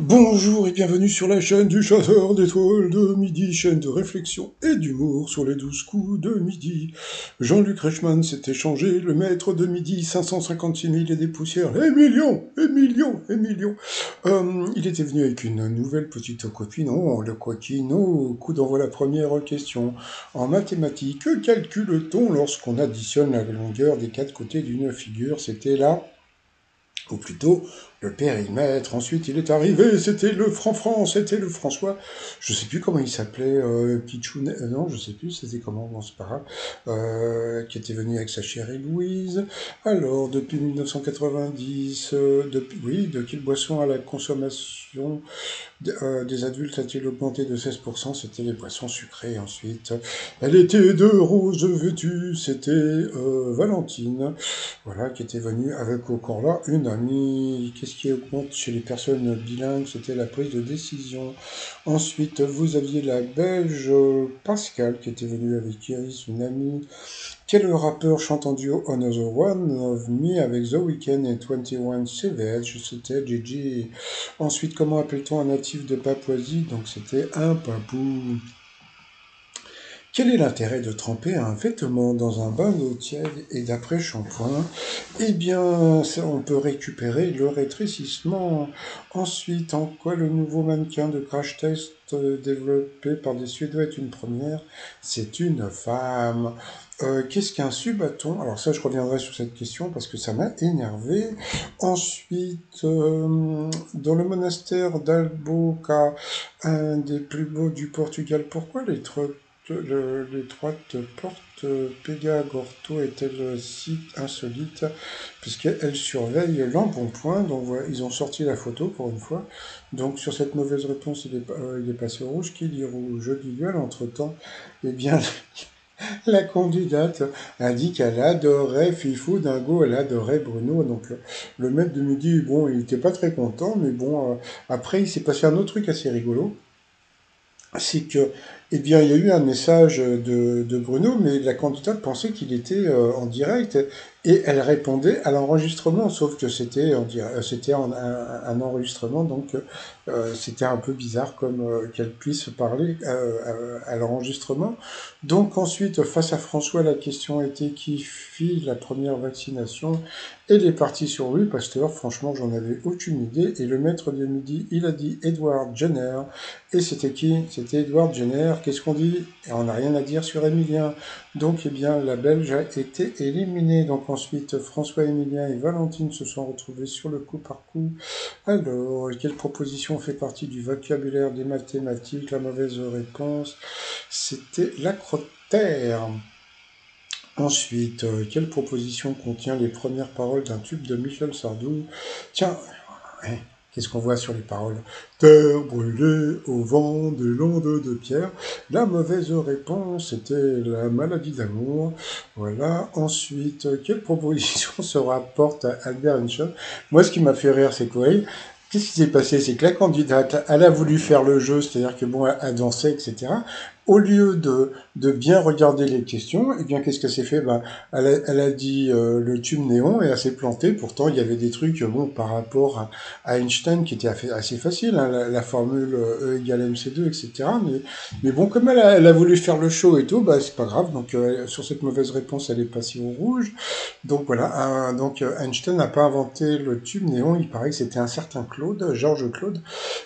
Bonjour et bienvenue sur la chaîne du chasseur d'étoiles de midi, chaîne de réflexion et d'humour sur les 12 coups de midi. Jean-Luc Reichmann s'est échangé le maître de midi, 556 000 et des poussières, et millions, et millions, et millions. Il était venu avec une nouvelle petite copine, oh, le coquino, coup d'envoi la première question. En mathématiques, que calcule-t-on lorsqu'on additionne la longueur des quatre côtés d'une figure? C'était là ou plutôt le périmètre. Ensuite, il est arrivé, c'était le Franc-Franc, c'était le François. Je sais plus comment il s'appelait, Pichounet, non, je sais plus, c'était comment, bon, c'est pas grave, qui était venu avec sa chérie Louise. Alors, depuis 1990, oui, de quelle boisson à la consommation des adultes a-t-il augmenté de 16%? C'était les boissons sucrées. Ensuite, elle était de rose vêtue, c'était Valentine, voilà, qui était venue avec encore là une amie. Qu'est-ce qui augmente chez les personnes bilingues? C'était la prise de décision. Ensuite, vous aviez la Belge Pascal qui était venue avec Iris, une amie. Quel rappeur chante en duo Another One of Me avec The Weeknd et 21 Savage? C'était Gigi. Ensuite, comment appelle-t-on un natif de Papouasie? Donc c'était un papou. Quel est l'intérêt de tremper un vêtement dans un bain d'eau tiède et d'après-shampoing? Eh bien, on peut récupérer le rétrécissement. Ensuite, en quoi le nouveau mannequin de Crash Test développé par des Suédois est une première? C'est une femme. Qu'est-ce qu'un subathon? Alors ça, je reviendrai sur cette question parce que ça m'a énervé. Ensuite, dans le monastère d'Alboca, un des plus beaux du Portugal, pourquoi l'étroite porte Pega-Gorto est-elle si insolite? Puisqu'elle surveille l'embonpoint. Donc voilà, ils ont sorti la photo pour une fois. Donc sur cette mauvaise réponse, il est passé au rouge. Qui dit rouge? Je dis duel. Entre-temps, eh bien, la candidate a dit qu'elle adorait Fifou Dingo, elle adorait Bruno. Donc le maître de midi, bon, il n'était pas très content, mais bon, après, il s'est passé un autre truc assez rigolo. C'est que, eh bien, il y a eu un message de Bruno, mais la candidate pensait qu'il était en direct et elle répondait à l'enregistrement, sauf que c'était c'était un enregistrement, donc c'était un peu bizarre comme qu'elle puisse parler à l'enregistrement. Donc ensuite, face à François, la question était qui fit la première vaccination. Elle est partie sur Louis Pasteur. Franchement, j'en avais aucune idée. Et le maître de midi, il a dit Edward Jenner. Et c'était qui? C'était Edward Jenner. Qu'est-ce qu'on dit? Et on n'a rien à dire sur Emilien. Donc, eh bien, la Belge a été éliminée. Donc ensuite, François, Emilien et Valentine se sont retrouvés sur le coup par coup. Alors, quelle proposition fait partie du vocabulaire des mathématiques? La mauvaise réponse, c'était l'acrotère. Ensuite, quelle proposition contient les premières paroles d'un tube de Michel Sardou? Tiens, hein, qu'est-ce qu'on voit sur les paroles? Terre brûlée au vent des landes de pierre. La mauvaise réponse était la maladie d'amour. Voilà. Ensuite, quelle proposition se rapporte à Albert Einstein? Moi, ce qui m'a fait rire, c'est quoi? Qu'est-ce qui s'est passé? C'est que la candidate, elle a voulu faire le jeu, c'est-à-dire que bon, elle dansait, etc. Au lieu de bien regarder les questions, eh bien, qu'est-ce qu'elle s'est fait? Ben, elle a dit le tube néon et elle s'est plantée. Pourtant, il y avait des trucs, bon, par rapport à Einstein qui était assez facile, hein, la formule E égale MC2, etc. Mais bon, comme elle a voulu faire le show et tout, bah, c'est pas grave. Donc, sur cette mauvaise réponse, elle est passée au rouge. Donc voilà, Einstein n'a pas inventé le tube néon, il paraît que c'était un certain Claude, Georges Claude.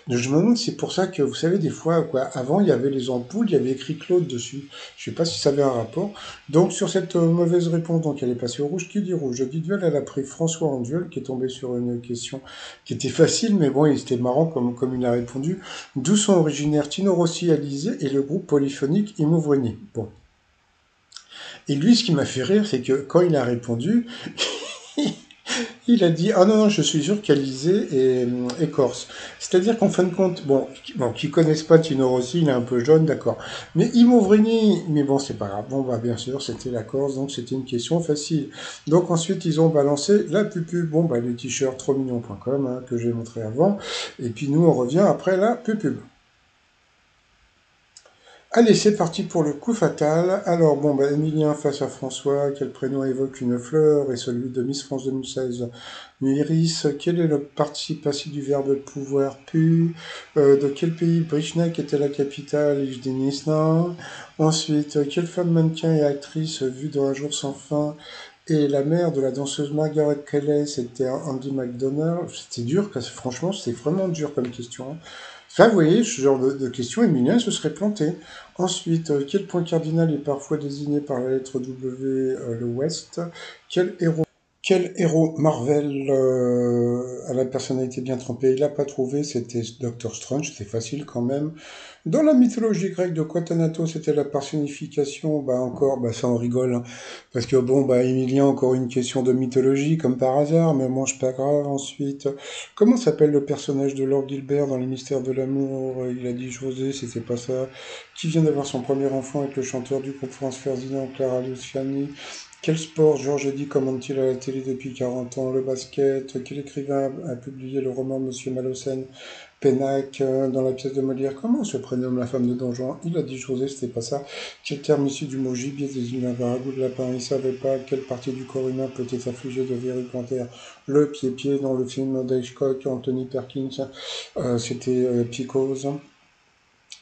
Je me demande si c'est pour ça que, vous savez, des fois, quoi, avant, il y avait les ampoules, il y avait écrit Claude dessus. Je sais pas si ça avait un rapport. Donc sur cette mauvaise réponse, donc elle est passée au rouge. Qui dit rouge? Je dis duel, elle a pris François en duel, qui est tombé sur une question qui était facile, mais bon, c'était marrant comme il a répondu. D'où sont originaires Tino Rossi, Alizé et le groupe polyphonique Imouvrini? Bon. Et lui, ce qui m'a fait rire, c'est que quand il a répondu, il a dit ah non, non je suis sûr qu'Alizé est corse. C'est-à-dire qu'en fin de compte, bon qui connaissent pas Tino Rossi, il est un peu jaune, d'accord. Mais Imouvrini, mais bon c'est pas grave. Bon bah bien sûr c'était la Corse, donc c'était une question facile. Donc ensuite ils ont balancé la pupube. Bon bah les t-shirts trotsmignon.com hein, que j'ai montré avant. Et puis nous on revient après la pupube. Allez, c'est parti pour le coup fatal. Alors, bon, bah, Emilien face à François, quel prénom évoque une fleur et celui de Miss France 2016. Iris, quel est le participe passé du verbe pouvoir pu? De quel pays Brichnek était la capitale? Je dis Nice, non. Ensuite, quelle femme mannequin et actrice vue dans Un jour sans fin et la mère de la danseuse Margaret Kelly, c'était Andy McDonald? C'était dur, parce que franchement, c'était vraiment dur comme question, hein. Ça, vous voyez, ce genre de questions, Emilien se serait planté. Ensuite, quel point cardinal est parfois désigné par la lettre W, le Ouest? Quel héros quel héros Marvel a la personnalité bien trempée? Il l'a pas trouvé, c'était Doctor Strange, c'est facile quand même. Dans la mythologie grecque de quoi Thanatos, c'était la personnification, bah encore, bah ça on rigole, hein, parce que bon, bah Emilien, encore une question de mythologie, comme par hasard, mais bon, c'est pas grave. Ensuite, comment s'appelle le personnage de Lord Gilbert dans Les Mystères de l'amour? Il a dit José, c'était pas ça. Qui vient d'avoir son premier enfant avec le chanteur du groupe France Ferdinand, Clara Luciani? Quel sport Georges Eddy commande-t-il à la télé depuis 40 ans? Le basket. Quel écrivain a publié le roman Monsieur Malocène? Pénac, dans la pièce de Molière. Comment se prénomme la femme de Don Juan? Il a dit José, c'était pas ça. Quel terme issu du mot gibier désigne un ragoût de lapin? Il savait pas. Quelle partie du corps humain peut être affligée de verrues plantaires? Le pied-pied dans le film d'Hitchcock, Anthony Perkins, c'était Psychose.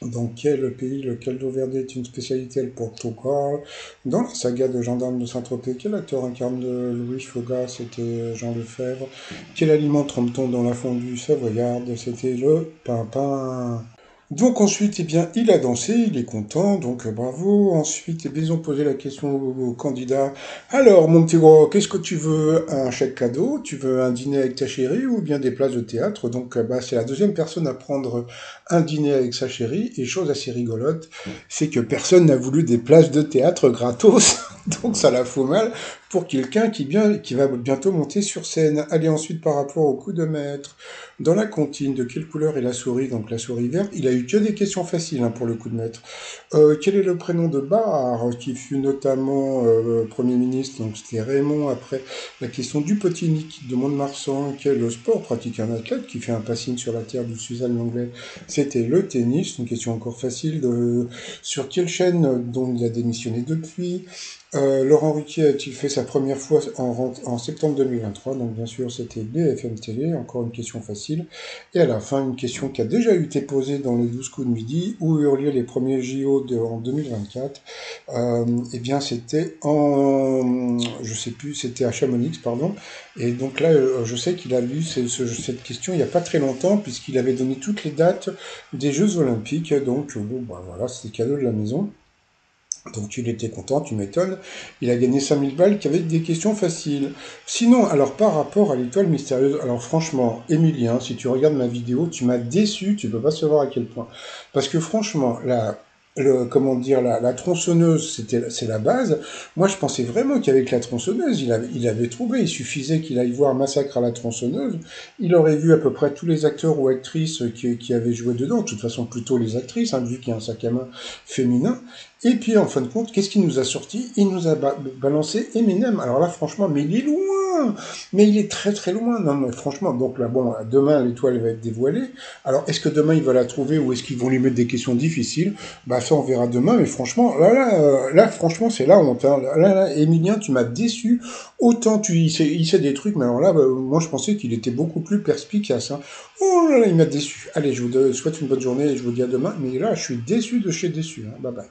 Dans quel pays le caldo verde est une spécialité? Le Portugal. Dans la saga de Gendarme de Saint-Tropez, quel acteur incarne Louis Foga? C'était Jean Lefebvre. Quel aliment trempe-t-on dans la fondue savoyarde? C'était le pain. Donc ensuite, eh bien, il a dansé, il est content, donc bravo. Ensuite, eh bien, ils ont posé la question au candidat. Alors, mon petit gros, qu'est-ce que tu veux? Un chèque cadeau? Tu veux un dîner avec ta chérie ou bien des places de théâtre? Donc, bah, c'est la deuxième personne à prendre un dîner avec sa chérie. Et chose assez rigolote, c'est que personne n'a voulu des places de théâtre gratos. Donc, ça la fout mal pour quelqu'un qui va bientôt monter sur scène. Allez, ensuite, par rapport au coup de maître. Dans la comptine, de quelle couleur est la souris? Donc la souris verte. Il a eu que des questions faciles, hein, pour le coup de maître. Quel est le prénom de Barre, qui fut notamment Premier ministre? Donc c'était Raymond. Après, la question du petit Nick de Mont-de-Marsan. Quel sport pratique un athlète qui fait un passing sur la terre du Suzanne Langlais? C'était le tennis. Une question encore facile. Sur quelle chaîne dont il a démissionné depuis? Laurent Ruquier a-t-il fait sa première fois en septembre 2023? Donc bien sûr c'était BFM Télé, encore une question facile. Et à la fin, une question qui a déjà été posée dans les 12 coups de midi, où eurent lieu les premiers en 2024. Eh bien c'était je sais plus, c'était à Chamonix, pardon. Et donc là, je sais qu'il a lu cette question il n'y a pas très longtemps, puisqu'il avait donné toutes les dates des Jeux Olympiques. Donc bon, bah, voilà, c'était cadeau de la maison. Donc il était content, tu m'étonnes. Il a gagné 5000 balles qui avaient des questions faciles. Sinon, alors par rapport à l'étoile mystérieuse, alors franchement, Emilien, si tu regardes ma vidéo, tu m'as déçu, tu peux pas savoir à quel point. Parce que franchement, comment dire, la tronçonneuse, c'est la base. Moi, je pensais vraiment qu'avec la tronçonneuse, il avait trouvé. Il suffisait qu'il aille voir Massacre à la tronçonneuse. Il aurait vu à peu près tous les acteurs ou actrices qui avaient joué dedans. De toute façon, plutôt les actrices, hein, vu qu'il y a un sac à main féminin. Et puis, en fin de compte, qu'est-ce qu'il nous a sorti? Il nous a balancé Eminem. Alors là, franchement, mais il est loin! Mais il est très très loin. Non, mais franchement, donc là, bon, demain, l'étoile va être dévoilée. Alors, est-ce que demain, il va la trouver ou est-ce qu'ils vont lui mettre des questions difficiles? Bah, ça, on verra demain. Mais franchement, là franchement, c'est la honte, hein. Là, Emilien, tu m'as déçu. Autant il sait des trucs, mais alors là, bah, moi, je pensais qu'il était beaucoup plus perspicace, hein. Oh là là, il m'a déçu. Allez, je vous souhaite une bonne journée et je vous dis à demain. Mais là, je suis déçu de chez déçu, hein. Bye bye.